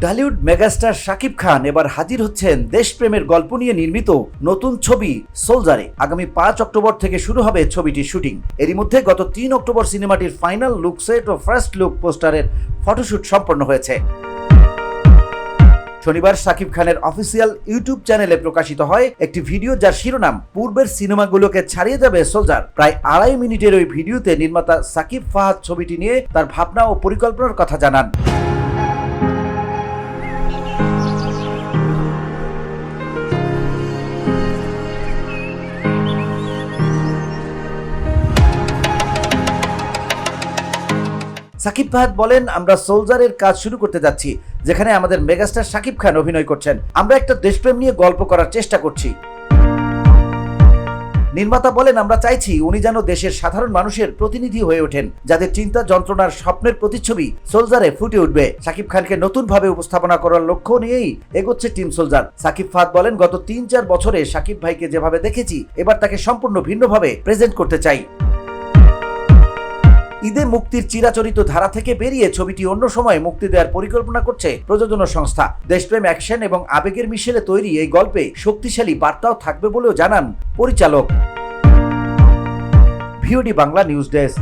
Dhallywood megastar Shakib Khan এবার হাজির হচ্ছেন দেশপ্রেমের গল্প নিয়ে নির্মিত নতুন ছবি সোলজারে। আগামী 5 অক্টোবর থেকে শুরু হবে ছবিটির শুটিং। এরই মধ্যে গত 3 অক্টোবর সিনেমাটির ফাইনাল লুক সেট ও ফার্স্ট লুক পোস্টারের ফটোশুট সম্পন্ন হয়েছে। শনিবার শাকিব খানের অফিসিয়াল ইউটিউব চ্যানেলে প্রকাশিত হয় একটি ভিডিও, যার শিরোনাম পূর্বের সিনেমাগুলোকে ছাড়িয়ে যাবে সোলজার। প্রায় 2.5 মিনিটের ওই ভিডিওতে নির্মাতা সাকিব ফাহাদ ছবিটি নিয়ে তার ভাবনা ও পরিকল্পনার কথা জানান। সাকিব ফাহাদ বলেন, আমরা সোলজারের কাজ শুরু করতে যাচ্ছি, যেখানে আমাদের মেগাস্টার শাকিব খান অভিনয় করছেন। আমরা একটা দেশপ্রেম নিয়ে গল্প করার চেষ্টা করছি। নির্মাতা বলেন, আমরা চাইছি উনি যেন দেশের সাধারণ মানুষের প্রতিনিধি হয়ে ওঠেন, যাদের চিন্তা, যন্ত্রণার, স্বপ্নের প্রতিচ্ছবি সোলজারে ফুটে উঠবে। শাকিব খানকে নতুনভাবে উপস্থাপনা করার লক্ষ্য নিয়েই এগোচ্ছে টিম সোলজার। সাকিব ফাহাদ বলেন, গত 3-4 বছরে শাকিব ভাইকে যেভাবে দেখেছি, এবার তাকে সম্পূর্ণ ভিন্নভাবে প্রেজেন্ট করতে চাই। ঈদে মুক্তির চিরাচরিত ধারা থেকে বেরিয়ে ছবিটি অন্য সময় মুক্তি দেওয়ার পরিকল্পনা করছে প্রযোজনা সংস্থা। দেশপ্রেম, অ্যাকশন এবং আবেগের মিশেলে তৈরি এই গল্পে শক্তিশালী বার্তাও থাকবে বলেও জানান পরিচালক। VOD Bangla news desk.